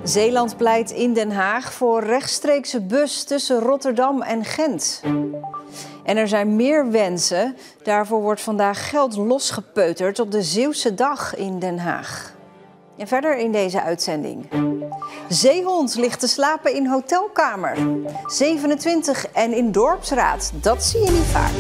Zeeland pleit in Den Haag voor rechtstreekse bus tussen Rotterdam en Gent. En er zijn meer wensen. Daarvoor wordt vandaag geld losgepeuterd op de Zeeuwse Dag in Den Haag. En verder in deze uitzending. Zeehond ligt te slapen in hotelkamer. 27 en in dorpsraad. Dat zie je niet vaak.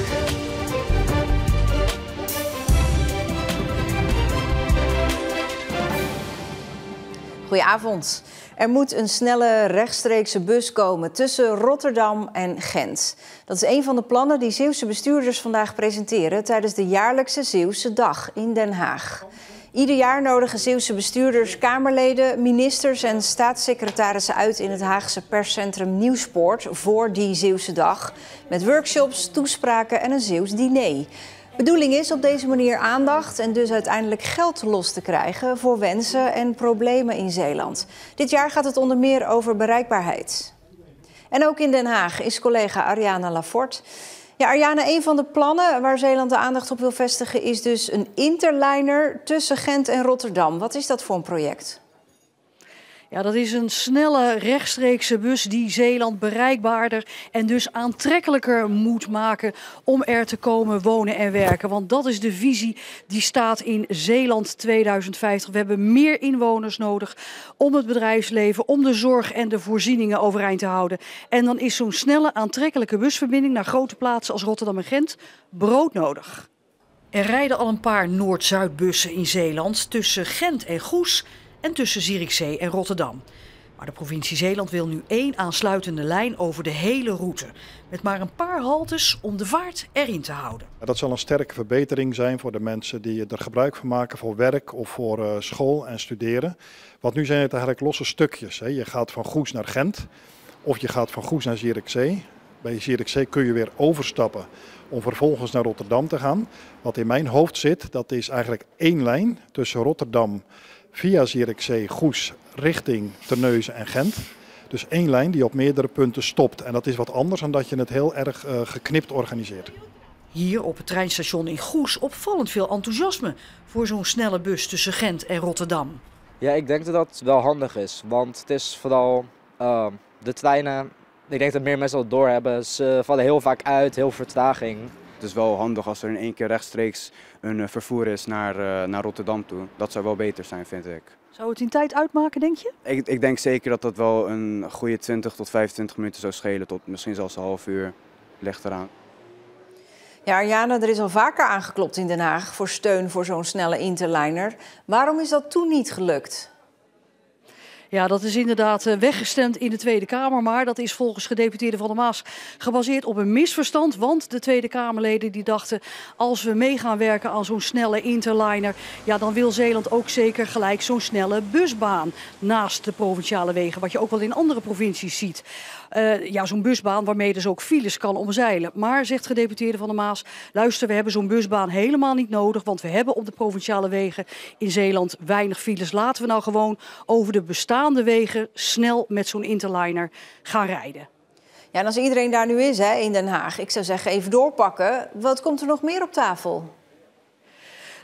Goedenavond. Er moet een snelle rechtstreekse bus komen tussen Rotterdam en Gent. Dat is een van de plannen die Zeeuwse bestuurders vandaag presenteren tijdens de jaarlijkse Zeeuwse Dag in Den Haag. Ieder jaar nodigen Zeeuwse bestuurders, Kamerleden, ministers en staatssecretarissen uit in het Haagse perscentrum Nieuwspoort voor die Zeeuwse Dag. Met workshops, toespraken en een Zeeuws diner. Bedoeling is op deze manier aandacht en dus uiteindelijk geld los te krijgen voor wensen en problemen in Zeeland. Dit jaar gaat het onder meer over bereikbaarheid. En ook in Den Haag is collega Ariana Lafort. Ja, Ariana, een van de plannen waar Zeeland de aandacht op wil vestigen is dus een interliner tussen Gent en Rotterdam. Wat is dat voor een project? Ja, dat is een snelle rechtstreekse bus die Zeeland bereikbaarder en dus aantrekkelijker moet maken om er te komen wonen en werken. Want dat is de visie die staat in Zeeland 2050. We hebben meer inwoners nodig om het bedrijfsleven, om de zorg en de voorzieningen overeind te houden. En dan is zo'n snelle aantrekkelijke busverbinding naar grote plaatsen als Rotterdam en Gent broodnodig. Er rijden al een paar Noord-Zuidbussen in Zeeland tussen Gent en Goes en tussen Zierikzee en Rotterdam. Maar de provincie Zeeland wil nu 1 aansluitende lijn over de hele route. Met maar een paar haltes om de vaart erin te houden. Dat zal een sterke verbetering zijn voor de mensen die er gebruik van maken voor werk of voor school en studeren. Want nu zijn het eigenlijk losse stukjes. Je gaat van Goes naar Gent of je gaat van Goes naar Zierikzee. Bij Zierikzee kun je weer overstappen om vervolgens naar Rotterdam te gaan. Wat in mijn hoofd zit, dat is eigenlijk 1 lijn tussen Rotterdam via Zierikzee, Goes, richting Terneuzen en Gent. Dus 1 lijn die op meerdere punten stopt. En dat is wat anders dan dat je het heel erg geknipt organiseert. Hier op het treinstation in Goes opvallend veel enthousiasme voor zo'n snelle bus tussen Gent en Rotterdam. Ja, ik denk dat dat wel handig is. Want het is vooral de treinen, ik denk dat meer mensen dat doorhebben. Ze vallen heel vaak uit, heel vertraging. Het is wel handig als er in 1 keer rechtstreeks een vervoer is naar Rotterdam toe. Dat zou wel beter zijn, vind ik. Zou het in tijd uitmaken, denk je? Ik denk zeker dat dat wel een goede 20 tot 25 minuten zou schelen. Tot misschien zelfs een half uur, ligt eraan. Ja, Ariana, er is al vaker aangeklopt in Den Haag voor steun voor zo'n snelle interliner. Waarom is dat toen niet gelukt? Ja, dat is inderdaad weggestemd in de Tweede Kamer. Maar dat is volgens gedeputeerde Van der Maas gebaseerd op een misverstand. Want de Tweede Kamerleden die dachten, als we mee gaan werken aan zo'n snelle interliner, ja, dan wil Zeeland ook zeker gelijk zo'n snelle busbaan naast de provinciale wegen. Wat je ook wel in andere provincies ziet. Ja, zo'n busbaan waarmee dus ook files kan omzeilen. Maar, zegt gedeputeerde Van der Maas, luister, we hebben zo'n busbaan helemaal niet nodig. Want we hebben op de provinciale wegen in Zeeland weinig files. Laten we nou gewoon over de bestaande wegen snel met zo'n interliner gaan rijden. Ja, en als iedereen daar nu is in Den Haag, ik zou zeggen even doorpakken. Wat komt er nog meer op tafel?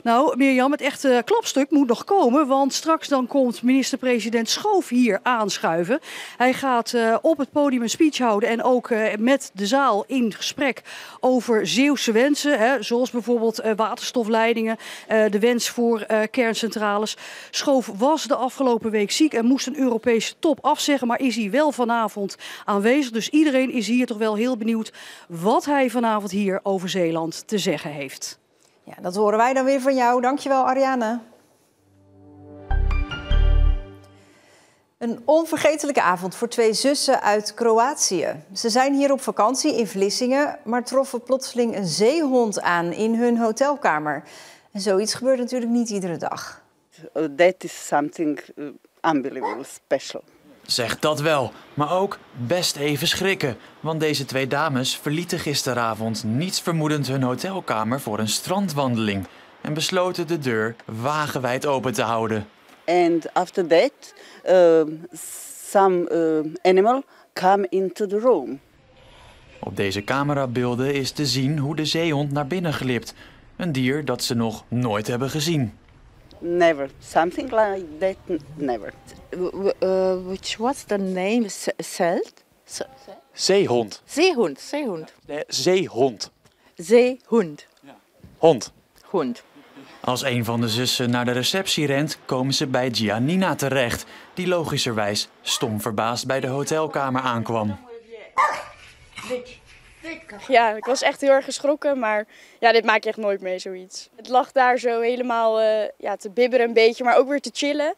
Nou, Mirjam, het echte klapstuk moet nog komen, want straks dan komt minister-president Schoof hier aanschuiven. Hij gaat op het podium een speech houden en ook met de zaal in gesprek over Zeeuwse wensen. Zoals bijvoorbeeld waterstofleidingen, de wens voor kerncentrales. Schoof was de afgelopen week ziek en moest een Europese top afzeggen, maar is hij wel vanavond aanwezig. Dus iedereen is hier toch wel heel benieuwd wat hij vanavond hier over Zeeland te zeggen heeft. Ja, dat horen wij dan weer van jou. Dankjewel, Ariane. Een onvergetelijke avond voor 2 zussen uit Kroatië. Ze zijn hier op vakantie in Vlissingen, maar troffen plotseling een zeehond aan in hun hotelkamer. En zoiets gebeurt natuurlijk niet iedere dag. That is something unbelievable, special. Zeg dat wel, maar ook best even schrikken. Want deze 2 dames verlieten gisteravond niets vermoedend hun hotelkamer voor een strandwandeling. En besloten de deur wagenwijd open te houden. And after that, some animal come into the room. Op deze camerabeelden is te zien hoe de zeehond naar binnen glipt. Een dier dat ze nog nooit hebben gezien. Never. Something like that, never. Which was the name? Zelt? Zeehond. Zeehond, zeehond. Nee, zeehond. Zeehond. Hond. Hond. Als een van de zussen naar de receptie rent, komen ze bij Giannina terecht, die logischerwijs stom verbaasd bij de hotelkamer aankwam. Ja, ik was echt heel erg geschrokken, maar ja, dit maak je echt nooit mee, zoiets. Het lag daar zo helemaal te bibberen een beetje, maar ook weer te chillen.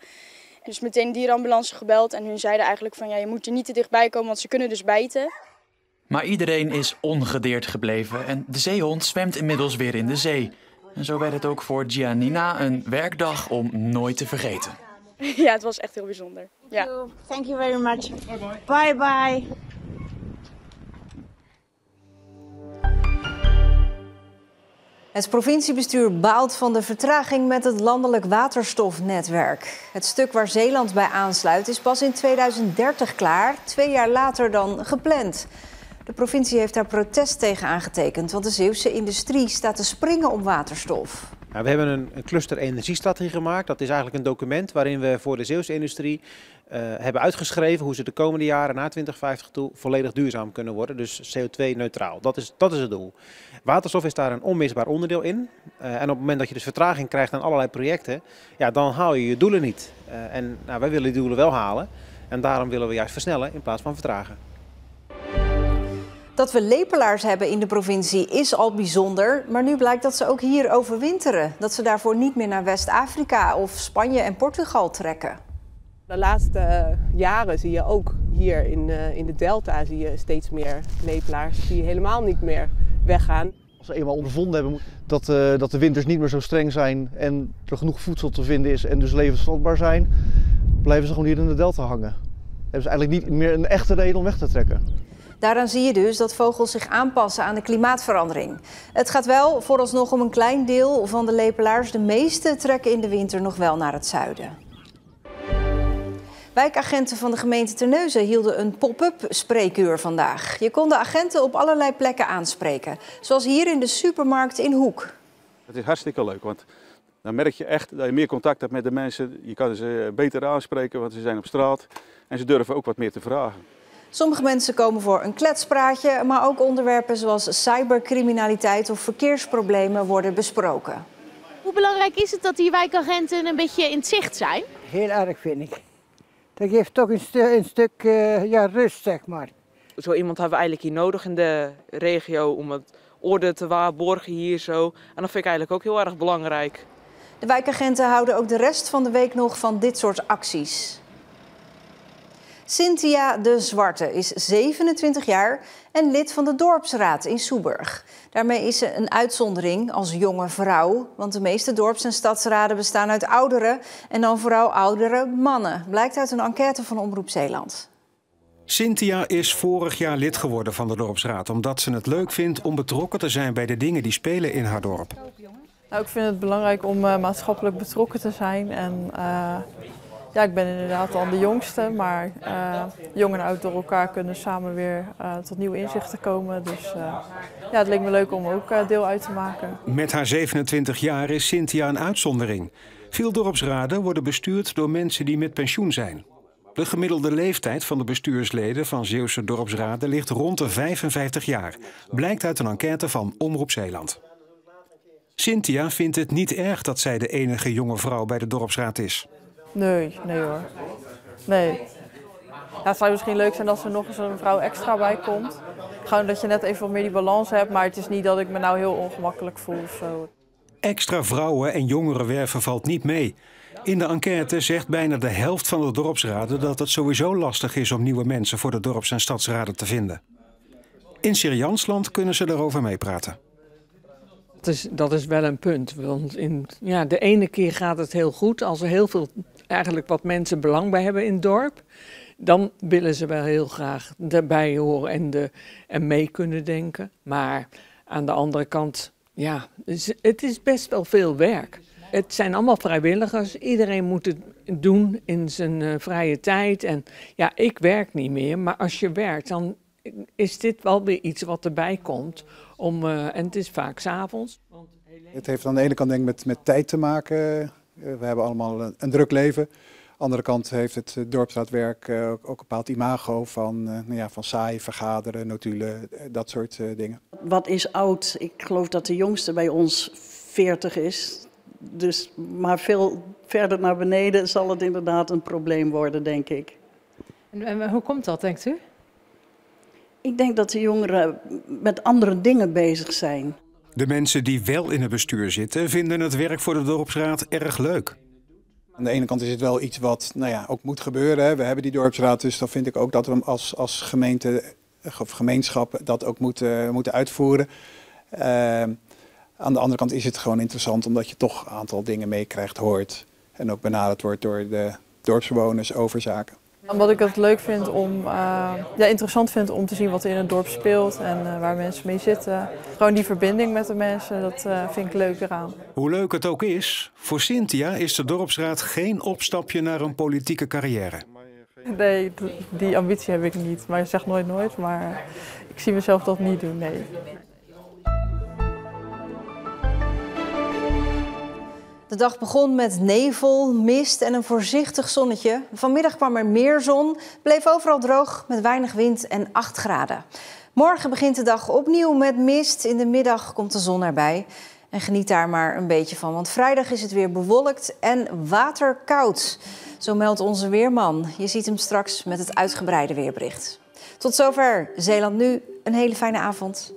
Dus meteen dierenambulance gebeld en hun zeiden eigenlijk van ja, je moet er niet te dichtbij komen, want ze kunnen dus bijten. Maar iedereen is ongedeerd gebleven en de zeehond zwemt inmiddels weer in de zee. En zo werd het ook voor Giannina een werkdag om nooit te vergeten. Ja, het was echt heel bijzonder. Ja. Thank you very much. Bye bye. Bye bye. Het provinciebestuur baalt van de vertraging met het landelijk waterstofnetwerk. Het stuk waar Zeeland bij aansluit is pas in 2030 klaar, 2 jaar later dan gepland. De provincie heeft daar protest tegen aangetekend, want de Zeeuwse industrie staat te springen om waterstof. Nou, we hebben een cluster energiestrategie gemaakt. Dat is eigenlijk een document waarin we voor de Zeeuwse industrie hebben uitgeschreven hoe ze de komende jaren na 2050 toe volledig duurzaam kunnen worden. Dus CO2-neutraal. Dat is het doel. Waterstof is daar een onmisbaar onderdeel in. En op het moment dat je dus vertraging krijgt aan allerlei projecten, ja, dan haal je je doelen niet. Wij willen die doelen wel halen. En daarom willen we juist versnellen in plaats van vertragen. Dat we lepelaars hebben in de provincie is al bijzonder, maar nu blijkt dat ze ook hier overwinteren. Dat ze daarvoor niet meer naar West-Afrika of Spanje en Portugal trekken. De laatste jaren zie je ook hier in de delta zie je steeds meer lepelaars die helemaal niet meer weggaan. Als we eenmaal ondervonden hebben dat de winters niet meer zo streng zijn en er genoeg voedsel te vinden is en dus levensvatbaar zijn, blijven ze gewoon hier in de delta hangen. Dan hebben ze eigenlijk niet meer een echte reden om weg te trekken. Daaraan zie je dus dat vogels zich aanpassen aan de klimaatverandering. Het gaat wel vooralsnog om een klein deel van de lepelaars. De meeste trekken in de winter nog wel naar het zuiden. Wijkagenten van de gemeente Terneuzen hielden een pop-up spreekuur vandaag. Je kon de agenten op allerlei plekken aanspreken, zoals hier in de supermarkt in Hoek. Het is hartstikke leuk, want dan merk je echt dat je meer contact hebt met de mensen. Je kan ze beter aanspreken, want ze zijn op straat en ze durven ook wat meer te vragen. Sommige mensen komen voor een kletspraatje, maar ook onderwerpen zoals cybercriminaliteit of verkeersproblemen worden besproken. Hoe belangrijk is het dat die wijkagenten een beetje in het zicht zijn? Heel erg, vind ik. Dat geeft toch een stuk rust, zeg maar. Zo iemand hebben we eigenlijk hier nodig in de regio om het orde te waarborgen hier zo. En dat vind ik eigenlijk ook heel erg belangrijk. De wijkagenten houden ook de rest van de week nog van dit soort acties. Cynthia de Zwarte is 27 jaar en lid van de dorpsraad in Soeburg. Daarmee is ze een uitzondering als jonge vrouw, want de meeste dorps- en stadsraden bestaan uit ouderen en dan vooral oudere mannen, blijkt uit een enquête van Omroep Zeeland. Cynthia is vorig jaar lid geworden van de dorpsraad omdat ze het leuk vindt om betrokken te zijn bij de dingen die spelen in haar dorp. Nou, ik vind het belangrijk om maatschappelijk betrokken te zijn en ja, ik ben inderdaad al de jongste, maar jong en oud door elkaar kunnen samen weer tot nieuwe inzichten komen. Dus ja, het leek me leuk om ook deel uit te maken. Met haar 27 jaar is Cynthia een uitzondering. Veel dorpsraden worden bestuurd door mensen die met pensioen zijn. De gemiddelde leeftijd van de bestuursleden van Zeeuwse dorpsraden ligt rond de 55 jaar. Blijkt uit een enquête van Omroep Zeeland. Cynthia vindt het niet erg dat zij de enige jonge vrouw bij de dorpsraad is. Nee hoor. Nee. Ja, het zou misschien leuk zijn als er nog eens een vrouw extra bij komt. Gewoon dat je net even wat meer die balans hebt, maar het is niet dat ik me nou heel ongemakkelijk voel of zo. Extra vrouwen en jongeren werven valt niet mee. In de enquête zegt bijna de helft van de dorpsraden dat het sowieso lastig is om nieuwe mensen voor de dorps- en stadsraden te vinden. In Siriansland kunnen ze erover meepraten. Dat is wel een punt, want de ene keer gaat het heel goed als er heel veel eigenlijk wat mensen belang bij hebben in het dorp. Dan willen ze wel heel graag erbij horen en mee kunnen denken. Maar aan de andere kant, ja, het is best wel veel werk. Het zijn allemaal vrijwilligers, iedereen moet het doen in zijn vrije tijd. En ja, ik werk niet meer, maar als je werkt, dan is dit wel weer iets wat erbij komt. En het is vaak 's avonds. Het heeft aan de ene kant denk ik met tijd te maken. We hebben allemaal een druk leven. Aan de andere kant heeft het dorpsraadwerk ook een bepaald imago van saai, vergaderen, notulen, dat soort dingen. Wat is oud? Ik geloof dat de jongste bij ons 40 is. Dus, maar veel verder naar beneden zal het inderdaad een probleem worden, denk ik. En hoe komt dat, denkt u? Ik denk dat de jongeren met andere dingen bezig zijn. De mensen die wel in het bestuur zitten vinden het werk voor de dorpsraad erg leuk. Aan de ene kant is het wel iets wat ook moet gebeuren. Hè. We hebben die dorpsraad, dus dan vind ik ook dat we hem als gemeente of gemeenschap dat ook moeten uitvoeren. Aan de andere kant is het gewoon interessant omdat je toch een aantal dingen meekrijgt, hoort. En ook benaderd wordt door de dorpsbewoners over zaken. Omdat ik het leuk vind interessant vind om te zien wat er in het dorp speelt en waar mensen mee zitten. Gewoon die verbinding met de mensen, dat vind ik leuk eraan. Hoe leuk het ook is, voor Cynthia is de dorpsraad geen opstapje naar een politieke carrière. Nee, die ambitie heb ik niet. Maar je zegt nooit nooit, maar ik zie mezelf dat niet doen, nee. De dag begon met nevel, mist en een voorzichtig zonnetje. Vanmiddag kwam er meer zon, bleef overal droog met weinig wind en 8 graden. Morgen begint de dag opnieuw met mist. In de middag komt de zon erbij. En geniet daar maar een beetje van, want vrijdag is het weer bewolkt en waterkoud. Zo meldt onze weerman. Je ziet hem straks met het uitgebreide weerbericht. Tot zover Zeeland Nu. Een hele fijne avond.